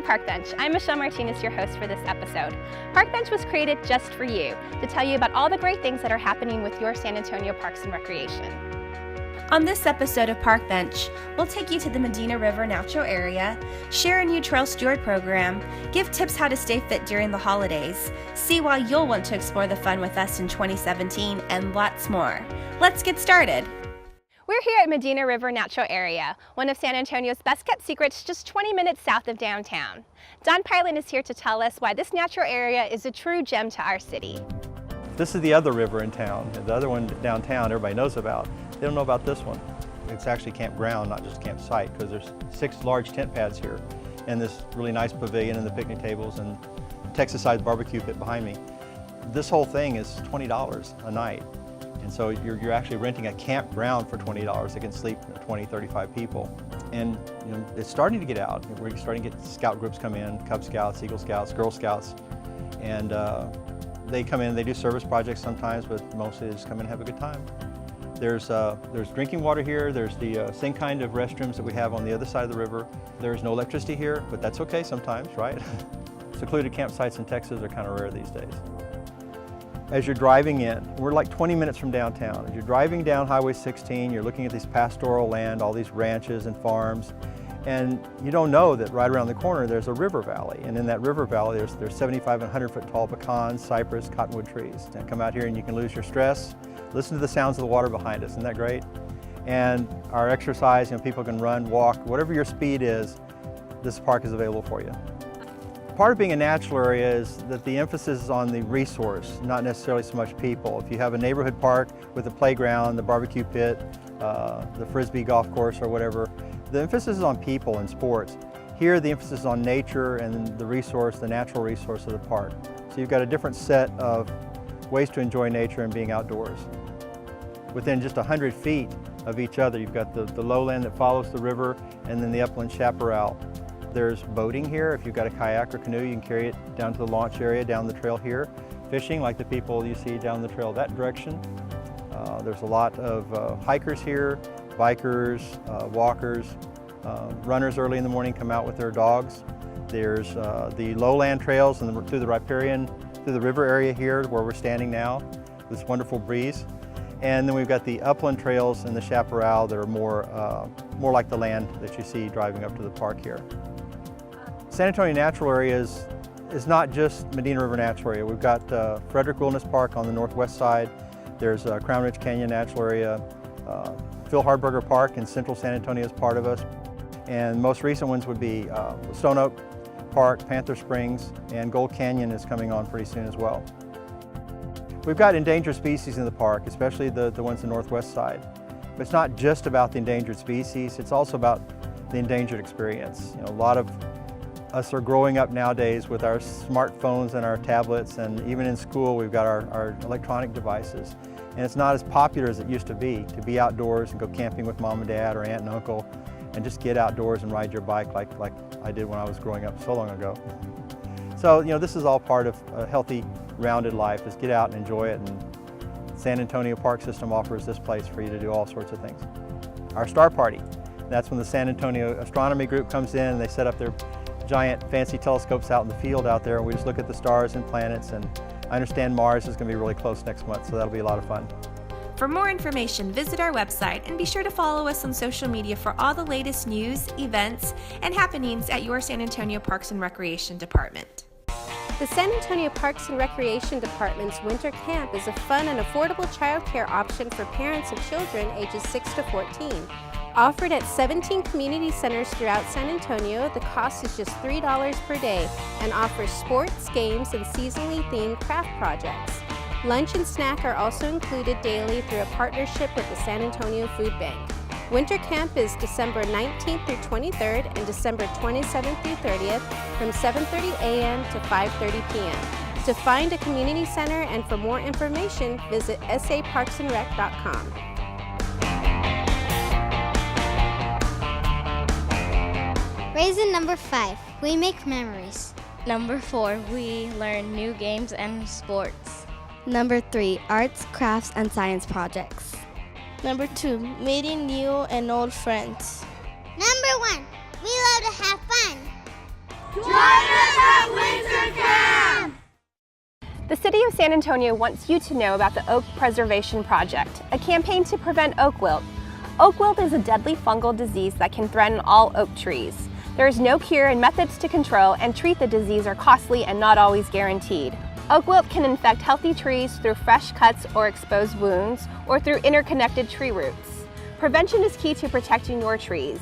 Park Bench. I'm Michelle Martinez, your host for this episode. Park Bench was created just for you, to tell you about all the great things that are happening with your San Antonio Parks and Recreation. On this episode of Park Bench, we'll take you to the Medina River Natural Area, share a new Trail Steward program, give tips how to stay fit during the holidays, see why you'll want to explore the fun with us in 2017, and lots more. Let's get started. We're here at Medina River Natural Area, one of San Antonio's best-kept secrets just 20 minutes south of downtown. Don Pyland is here to tell us why this natural area is a true gem to our city. This is the other river in town. The other one downtown everybody knows about. They don't know about this one. It's actually campground, not just campsite, because there's 6 large tent pads here and this really nice pavilion and the picnic tables and Texas-sized barbecue pit behind me. This whole thing is $20 a night. And so you're actually renting a campground for $20 that can sleep 20, 35 people. And it's starting to get out. We're starting to get scout groups come in, Cub Scouts, Eagle Scouts, Girl Scouts. And they come in, they do service projects sometimes, but mostly they just come in and have a good time. There's drinking water here. There's the same kind of restrooms that we have on the other side of the river. There's no electricity here, but that's okay sometimes, right? Secluded campsites in Texas are kind of rare these days. As you're driving in, we're like 20 minutes from downtown. As you're driving down Highway 16, you're looking at these pastoral land, all these ranches and farms, and you don't know that right around the corner there's a river valley. And in that river valley, there's 75 and 100 foot tall pecans, cypress, cottonwood trees. And come out here and you can lose your stress. Listen to the sounds of the water behind us, isn't that great? And our exercise, people can run, walk, whatever your speed is, this park is available for you. Part of being a natural area is that the emphasis is on the resource, not necessarily so much people. If you have a neighborhood park with a playground, the barbecue pit, the Frisbee golf course or whatever, the emphasis is on people and sports. Here the emphasis is on nature and the resource, the natural resource of the park. So you've got a different set of ways to enjoy nature and being outdoors. Within just 100 feet of each other, you've got the lowland that follows the river and then the upland chaparral. There's boating here. If you've got a kayak or canoe, you can carry it down to the launch area, down the trail here. Fishing, like the people you see down the trail that direction. There's a lot of hikers here, bikers, walkers, runners early in the morning come out with their dogs. There's the lowland trails and through the riparian, through the river area here where we're standing now, this wonderful breeze. And then we've got the upland trails and the chaparral that are more like the land that you see driving up to the park here. San Antonio Natural Area is not just Medina River Natural Area. We've got Frederick Wilderness Park on the northwest side. There's Crown Ridge Canyon Natural Area. Phil Hardberger Park in central San Antonio is part of us. And most recent ones would be Stone Oak Park, Panther Springs, and Gold Canyon is coming on pretty soon as well. We've got endangered species in the park, especially the ones on the northwest side. But it's not just about the endangered species, it's also about the endangered experience. A lot of us are growing up nowadays with our smartphones and our tablets, and even in school we've got our electronic devices. And it's not as popular as it used to be outdoors and go camping with mom and dad or aunt and uncle and just get outdoors and ride your bike like I did when I was growing up so long ago. So, this is all part of a healthy, rounded life, is get out and enjoy it, and San Antonio Park System offers this place for you to do all sorts of things. Our Star Party, that's when the San Antonio Astronomy Group comes in and they set up their giant fancy telescopes out in the field out there, and we just look at the stars and planets, and I understand Mars is going to be really close next month, so that'll be a lot of fun. For more information, visit our website and be sure to follow us on social media for all the latest news, events, and happenings at your San Antonio Parks and Recreation Department. The San Antonio Parks and Recreation Department's Winter Camp is a fun and affordable childcare option for parents of children ages 6 to 14. Offered at 17 community centers throughout San Antonio, the cost is just $3 per day and offers sports, games, and seasonally themed craft projects. Lunch and snack are also included daily through a partnership with the San Antonio Food Bank. Winter Camp is December 19th through 23rd and December 27th through 30th from 7:30 a.m. to 5:30 p.m. To find a community center and for more information, visit saparksandrec.com. Reason number 5, we make memories. Number 4, we learn new games and sports. Number 3, arts, crafts, and science projects. Number 2, meeting new and old friends. Number 1, we love to have fun. The City of San Antonio wants you to know about the Oak Preservation Project, a campaign to prevent oak wilt. Oak wilt is a deadly fungal disease that can threaten all oak trees. There is no cure, and methods to control and treat the disease are costly and not always guaranteed. Oak wilt can infect healthy trees through fresh cuts or exposed wounds, or through interconnected tree roots. Prevention is key to protecting your trees.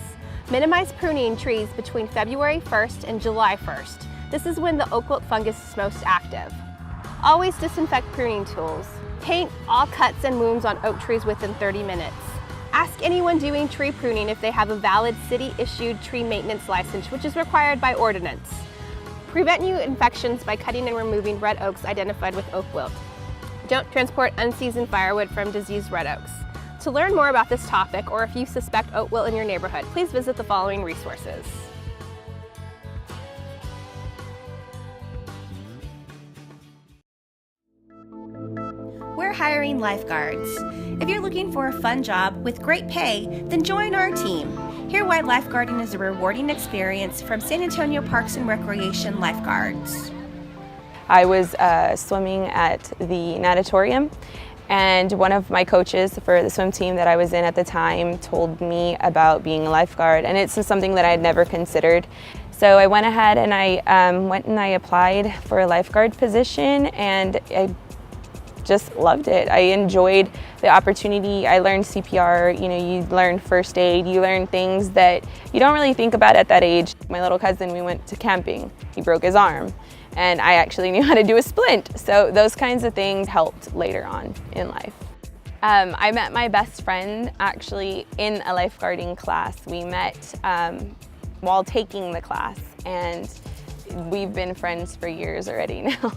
Minimize pruning trees between February 1st and July 1st. This is when the oak wilt fungus is most active. Always disinfect pruning tools. Paint all cuts and wounds on oak trees within 30 minutes. Ask anyone doing tree pruning if they have a valid city-issued tree maintenance license, which is required by ordinance. Prevent new infections by cutting and removing red oaks identified with oak wilt. Don't transport unseasoned firewood from diseased red oaks. To learn more about this topic, or if you suspect oak wilt in your neighborhood, please visit the following resources. We're hiring lifeguards. If you're looking for a fun job with great pay, then join our team. Hear why lifeguarding is a rewarding experience from San Antonio Parks and Recreation Lifeguards. I was swimming at the natatorium, and one of my coaches for the swim team that I was in at the time told me about being a lifeguard, and it's something that I had never considered. So I went ahead and I applied for a lifeguard position, and I just loved it. I enjoyed the opportunity. I learned CPR, you learn first aid, you learn things that you don't really think about at that age. My little cousin, we went to camping. He broke his arm, and I actually knew how to do a splint. So those kinds of things helped later on in life. I met my best friend actually in a lifeguarding class. We met while taking the class, and we've been friends for years already now.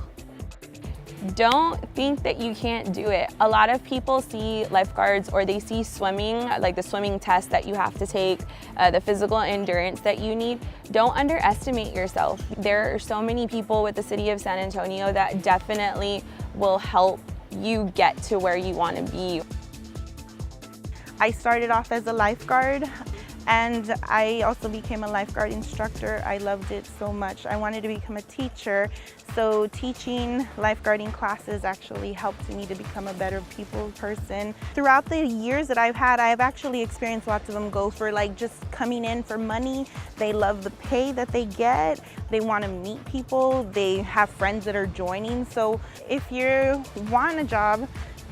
Don't think that you can't do it. A lot of people see lifeguards, or they see swimming, like the swimming test that you have to take, the physical endurance that you need. Don't underestimate yourself. There are so many people with the City of San Antonio that definitely will help you get to where you want to be. I started off as a lifeguard, and I also became a lifeguard instructor. I loved it so much. I wanted to become a teacher, so teaching lifeguarding classes actually helped me to become a better people person. Throughout the years that I've had, I've actually experienced lots of them go for just coming in for money. They love the pay that they get. They want to meet people. They have friends that are joining. So if you want a job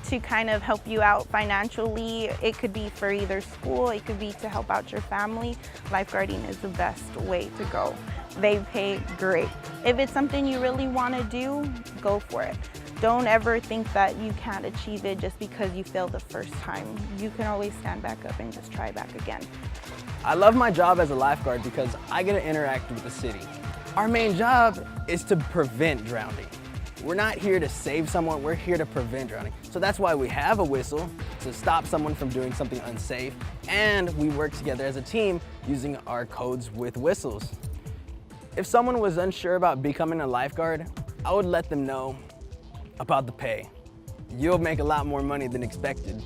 to kind of help you out financially, it could be for either school, it could be to help out your family, lifeguarding is the best way to go. They pay great. If it's something you really want to do, go for it. Don't ever think that you can't achieve it just because you failed the first time. You can always stand back up and just try back again. I love my job as a lifeguard because I get to interact with the city. Our main job is to prevent drowning. We're not here to save someone, we're here to prevent drowning. So that's why we have a whistle, to stop someone from doing something unsafe, and we work together as a team using our codes with whistles. If someone was unsure about becoming a lifeguard, I would let them know about the pay. You'll make a lot more money than expected.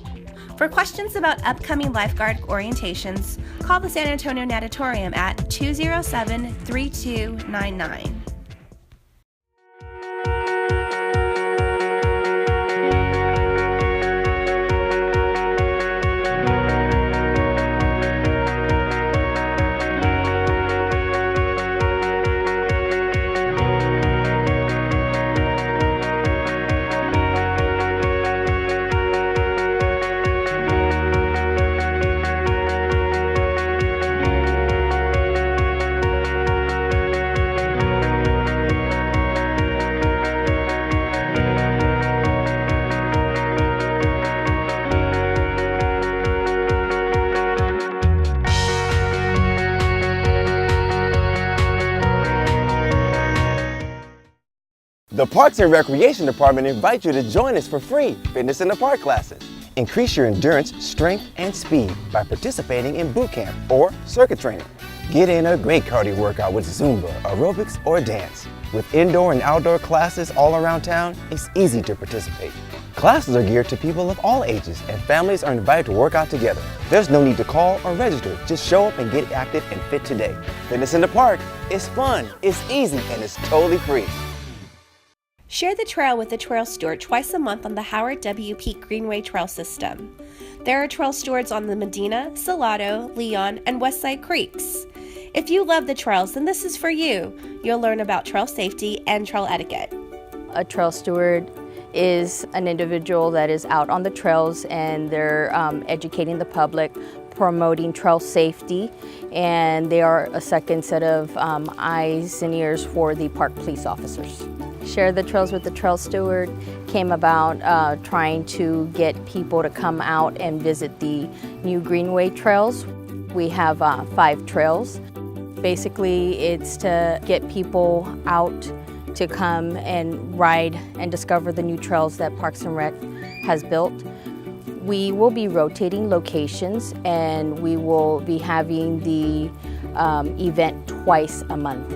For questions about upcoming lifeguard orientations, call the San Antonio Natatorium at 207-3299. The Parks and Recreation Department invites you to join us for free Fitness in the Park classes. Increase your endurance, strength, and speed by participating in boot camp or circuit training. Get in a great cardio workout with Zumba, aerobics, or dance. With indoor and outdoor classes all around town, it's easy to participate. Classes are geared to people of all ages, and families are invited to work out together. There's no need to call or register. Just show up and get active and fit today. Fitness in the Park is fun, it's easy, and it's totally free. Share the trail with the Trail Steward twice a month on the Howard W. Peak Greenway Trail System. There are trail stewards on the Medina, Salado, Leon, and Westside Creeks. If you love the trails, then this is for you. You'll learn about trail safety and trail etiquette. A trail steward is an individual that is out on the trails and they're educating the public, promoting trail safety, and they are a second set of eyes and ears for the park police officers. Share the Trails with the Trail Steward came about trying to get people to come out and visit the new Greenway trails. We have 5 trails. Basically, it's to get people out to come and ride and discover the new trails that Parks and Rec has built. We will be rotating locations and we will be having the event twice a month.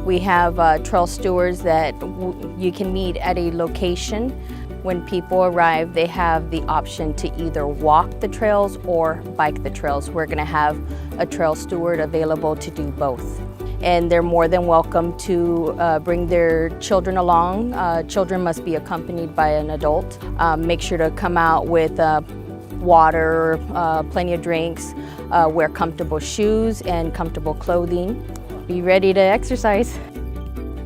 We have trail stewards that you can meet at a location. When people arrive, they have the option to either walk the trails or bike the trails. We're going to have a trail steward available to do both. And they're more than welcome to bring their children along. Children must be accompanied by an adult. Make sure to come out with water, plenty of drinks, wear comfortable shoes and comfortable clothing. Be ready to exercise.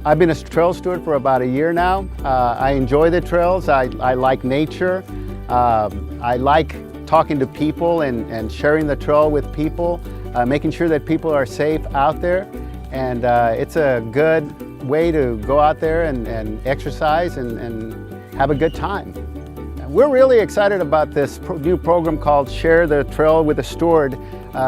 I've been a trail steward for about a year now. I enjoy the trails. I like nature. I like talking to people and sharing the trail with people, making sure that people are safe out there. And it's a good way to go out there and exercise and have a good time. We're really excited about this new program called Share the Trail with a Steward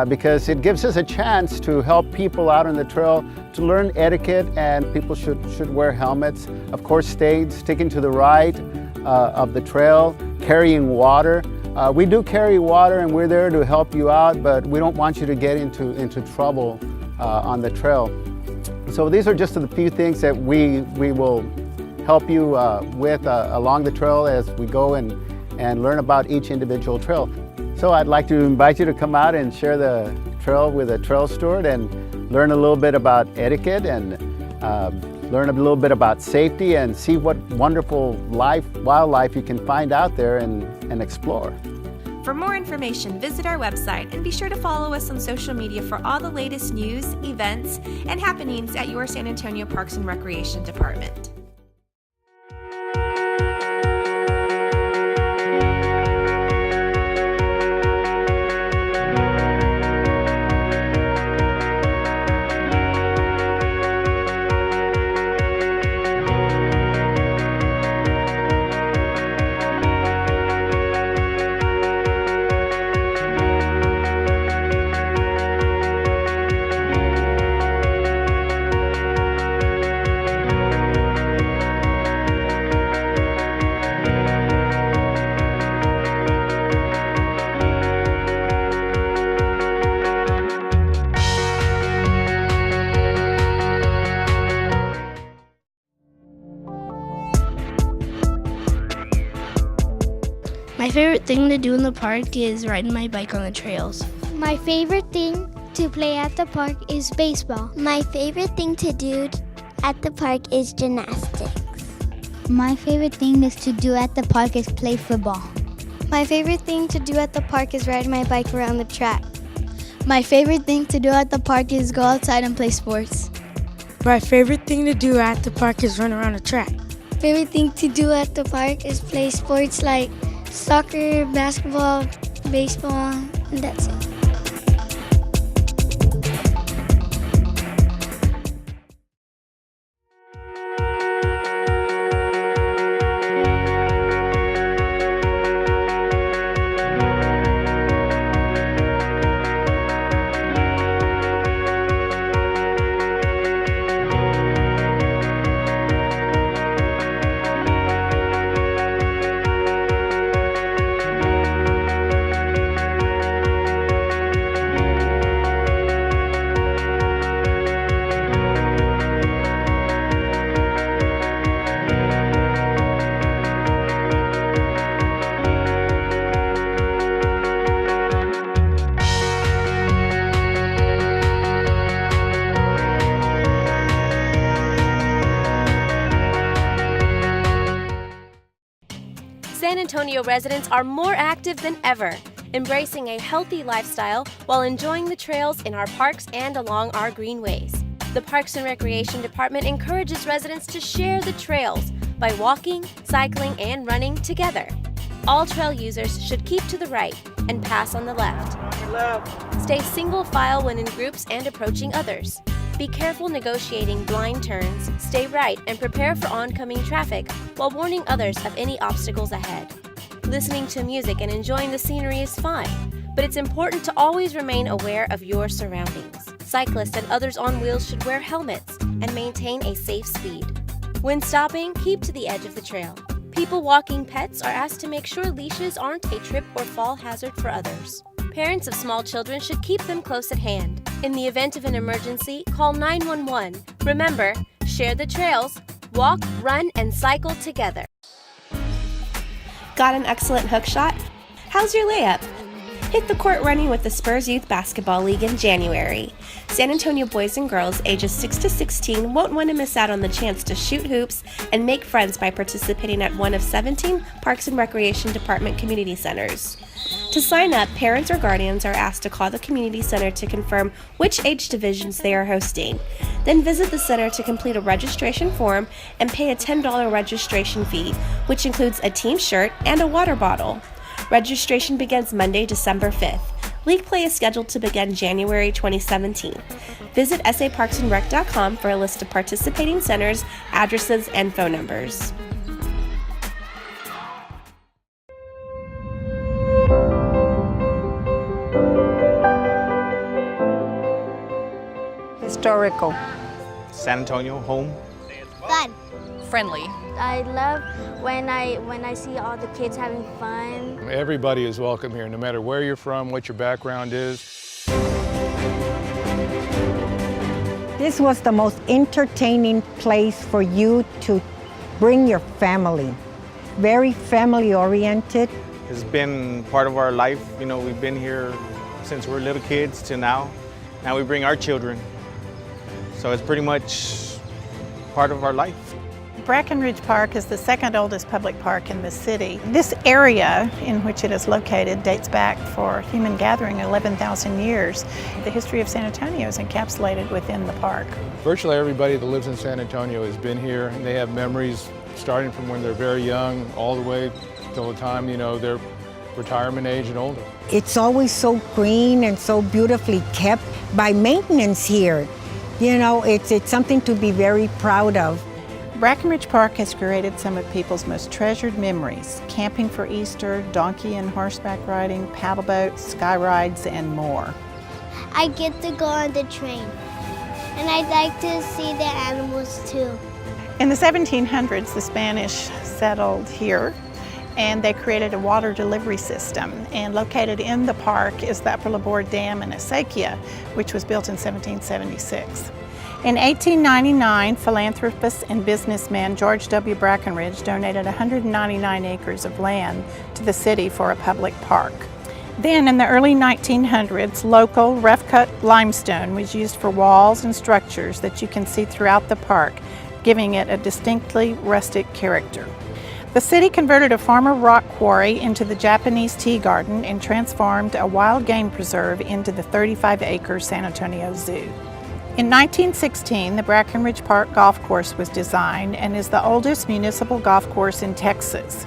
because it gives us a chance to help people out on the trail to learn etiquette, and people should wear helmets. Of course, sticking to the right of the trail, carrying water. We do carry water and we're there to help you out, but we don't want you to get into trouble on the trail. So these are just a few things that we will help you with along the trail as we go and learn about each individual trail. So I'd like to invite you to come out and share the trail with a trail steward and learn a little bit about etiquette and learn a little bit about safety and see what wonderful wildlife you can find out there and explore. For more information, visit our website and be sure to follow us on social media for all the latest news, events, and happenings at your San Antonio Parks and Recreation Department. My favorite thing to do in the park is riding my bike on the trails. My favorite thing to play at the park is baseball. My favorite thing to do at the park is gymnastics. My favorite thing to do at the park is play football. My favorite thing to do at the park is ride my bike around the track. My favorite thing to do at the park is go outside and play sports. My favorite thing to do at the park is run around the track. Favorite thing to do at the park is play sports like soccer, basketball, baseball, and that's it. San Antonio residents are more active than ever, embracing a healthy lifestyle while enjoying the trails in our parks and along our greenways. The Parks and Recreation Department encourages residents to share the trails by walking, cycling, and running together. All trail users should keep to the right and pass on the left. Stay single file when in groups and approaching others. Be careful negotiating blind turns, stay right, and prepare for oncoming traffic while warning others of any obstacles ahead. Listening to music and enjoying the scenery is fine, but it's important to always remain aware of your surroundings. Cyclists and others on wheels should wear helmets and maintain a safe speed. When stopping, keep to the edge of the trail. People walking pets are asked to make sure leashes aren't a trip or fall hazard for others. Parents of small children should keep them close at hand. In the event of an emergency, call 911. Remember, share the trails, walk, run, and cycle together. Got an excellent hook shot? How's your layup? Hit the court running with the Spurs Youth Basketball League in January. San Antonio boys and girls ages 6 to 16 won't want to miss out on the chance to shoot hoops and make friends by participating at one of 17 Parks and Recreation Department community centers. To sign up, parents or guardians are asked to call the community center to confirm which age divisions they are hosting. Then visit the center to complete a registration form and pay a $10 registration fee, which includes a team shirt and a water bottle. Registration begins Monday, December 5th. League play is scheduled to begin January 2017. Visit saparksandrec.com for a list of participating centers, addresses, and phone numbers. Historical. San Antonio, home. Fun. Friendly. I love when I see all the kids having fun. Everybody is welcome here, no matter where you're from, what your background is. This was the most entertaining place for you to bring your family. Very family oriented. It's been part of our life. You know, we've been here since we're little kids to now. Now we bring our children. So it's pretty much part of our life. Brackenridge Park is the second oldest public park in the city. This area in which it is located dates back for human gathering 11,000 years. The history of San Antonio is encapsulated within the park. Virtually everybody that lives in San Antonio has been here, and they have memories starting from when they're very young all the way till the time, you know, they're retirement age and older. It's always so green and so beautifully kept by maintenance here. You know, it's something to be very proud of. Brackenridge Park has created some of people's most treasured memories: camping for Easter, donkey and horseback riding, paddle boats, sky rides, and more. I get to go on the train, and I'd like to see the animals too. In the 1700s, the Spanish settled here, and they created a water delivery system. And located in the park is the Upper Labor Dam and Acequia, which was built in 1776. In 1899, philanthropist and businessman George W. Brackenridge donated 199 acres of land to the city for a public park. Then in the early 1900s, local rough-cut limestone was used for walls and structures that you can see throughout the park, giving it a distinctly rustic character. The city converted a former rock quarry into the Japanese tea garden and transformed a wild game preserve into the 35-acre San Antonio Zoo. In 1916, the Brackenridge Park Golf Course was designed and is the oldest municipal golf course in Texas.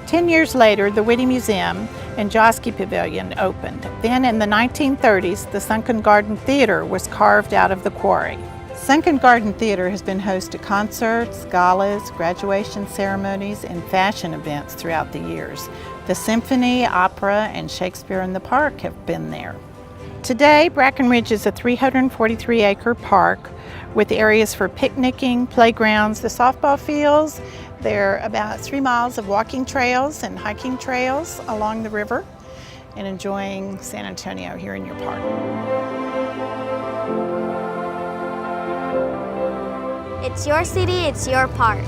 10 years later, the Whitty Museum and Josky Pavilion opened. Then in the 1930s, the Sunken Garden Theater was carved out of the quarry. Sunken Garden Theater has been host to concerts, galas, graduation ceremonies, and fashion events throughout the years. The symphony, opera, and Shakespeare in the Park have been there. Today, Brackenridge is a 343-acre park with areas for picnicking, playgrounds, the softball fields. There are about 3 miles of walking trails and hiking trails along the river, and enjoying San Antonio here in your park. It's your city, it's your park.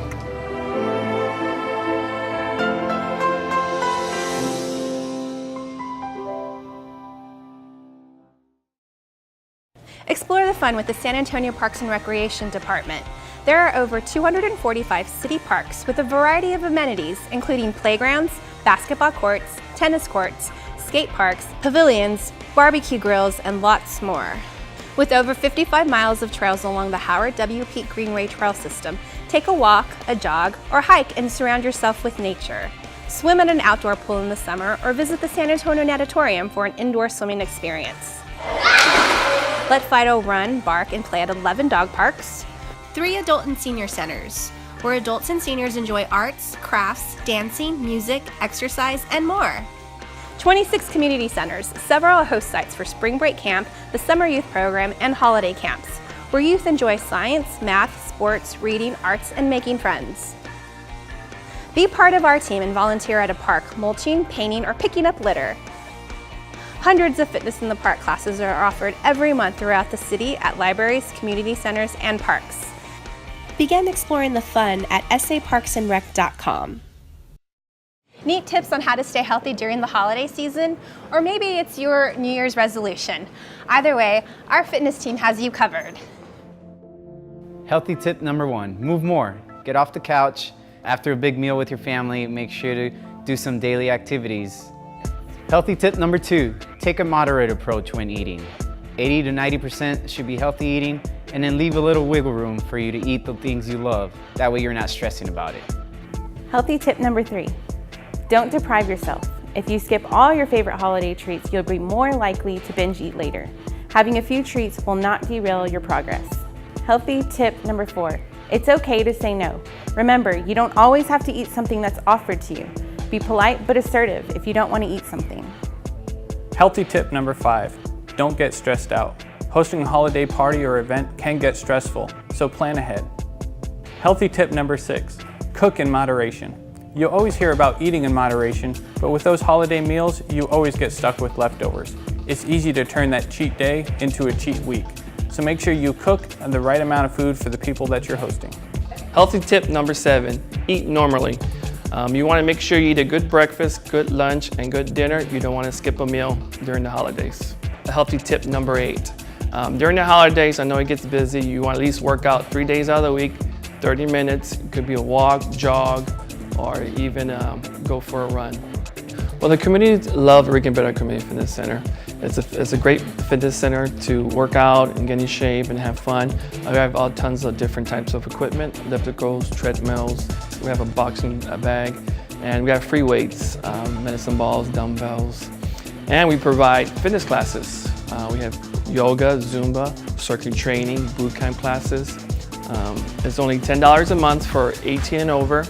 Explore the fun with the San Antonio Parks and Recreation Department. There are over 245 city parks with a variety of amenities, including playgrounds, basketball courts, tennis courts, skate parks, pavilions, barbecue grills, and lots more. With over 55 miles of trails along the Howard W. Peak Greenway Trail System, take a walk, a jog, or hike and surround yourself with nature. Swim at an outdoor pool in the summer or visit the San Antonio Natatorium for an indoor swimming experience. Let Fido run, bark, and play at 11 dog parks. 3 adult and senior centers, where adults and seniors enjoy arts, crafts, dancing, music, exercise, and more. 26 community centers, several host sites for spring break camp, the summer youth program, and holiday camps, where youth enjoy science, math, sports, reading, arts, and making friends. Be part of our team and volunteer at a park, mulching, painting, or picking up litter. Hundreds of Fitness in the Park classes are offered every month throughout the city at libraries, community centers, and parks. Begin exploring the fun at saparksandrec.com. Need tips on how to stay healthy during the holiday season? Or maybe it's your New Year's resolution. Either way, our fitness team has you covered. Healthy tip number 1, move more. Get off the couch. After a big meal with your family, make sure to do some daily activities. Healthy tip number 2, take a moderate approach when eating. 80 to 90% should be healthy eating, and then leave a little wiggle room for you to eat the things you love. That way you're not stressing about it. Healthy tip number 3, don't deprive yourself. If you skip all your favorite holiday treats, you'll be more likely to binge eat later. Having a few treats will not derail your progress. Healthy tip number 4, it's okay to say no. Remember, you don't always have to eat something that's offered to you. Be polite but assertive if you don't want to eat something. Healthy tip number 5, don't get stressed out. Hosting a holiday party or event can get stressful, so plan ahead. Healthy tip number 6, cook in moderation. You'll always hear about eating in moderation, but with those holiday meals, you always get stuck with leftovers. It's easy to turn that cheat day into a cheat week. So make sure you cook the right amount of food for the people that you're hosting. Healthy tip number 7, eat normally. You want to make sure you eat a good breakfast, good lunch, and good dinner. You don't want to skip a meal during the holidays. Healthy tip number 8, during the holidays, I know it gets busy. You want to at least work out 3 days out of the week, 30 minutes. It could be a walk, jog, or even go for a run. Well, the community loves Rican Better Community Fitness Center. It's a great fitness center to work out and get in shape and have fun. We have tons of different types of equipment, ellipticals, treadmills. We have a boxing bag, and we have free weights, medicine balls, dumbbells. And we provide fitness classes. We have yoga, Zumba, circuit training, boot camp classes. It's only $10 a month for 18 and over,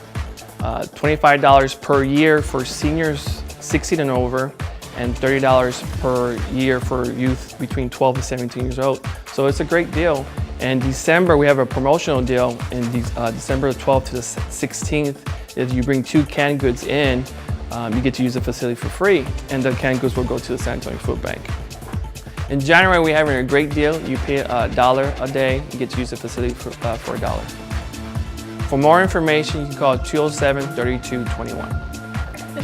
$25 per year for seniors 16 and over, and $30 per year for youth between 12 and 17 years old. So it's a great deal. In December, we have a promotional deal. In December 12th to the 16th, if you bring 2 canned goods in, you get to use the facility for free, and the canned goods will go to the San Antonio Food Bank. In January, we're having a great deal. You pay $1 a day, you get to use the facility for $1. For more information, you can call 207-3221.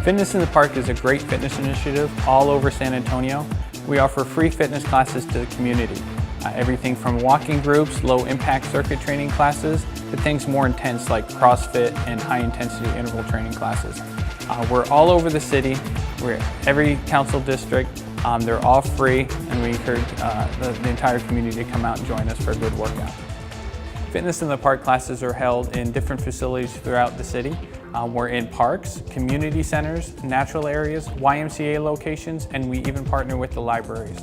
Fitness in the Park is a great fitness initiative all over San Antonio. We offer free fitness classes to the community. Everything from walking groups, low-impact circuit training classes, to things more intense like CrossFit and high-intensity interval training classes. We're all over the city. We're at every council district. They're all free, and we encourage the entire community to come out and join us for a good workout. Fitness in the Park classes are held in different facilities throughout the city. We're in parks, community centers, natural areas, YMCA locations, and we even partner with the libraries.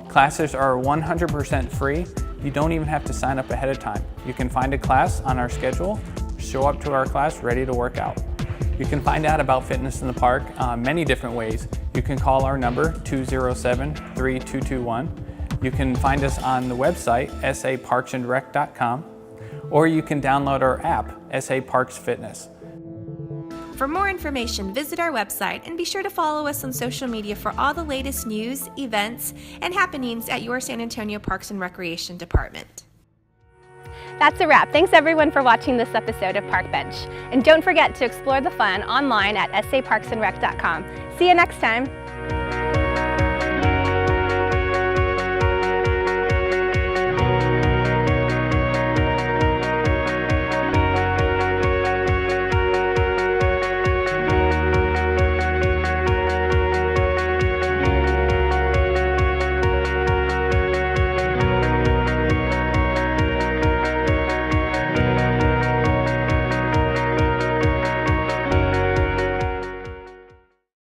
Classes are 100% free. You don't even have to sign up ahead of time. You can find a class on our schedule, show up to our class ready to work out. You can find out about Fitness in the Park many different ways. You can call our number, 207-3221. You can find us on the website, saparksandrec.com, or you can download our app, SA Parks Fitness. For more information, visit our website and be sure to follow us on social media for all the latest news, events, and happenings at your San Antonio Parks and Recreation Department. That's a wrap. Thanks everyone for watching this episode of Park Bench. And don't forget to explore the fun online at saparksandrec.com. See you next time.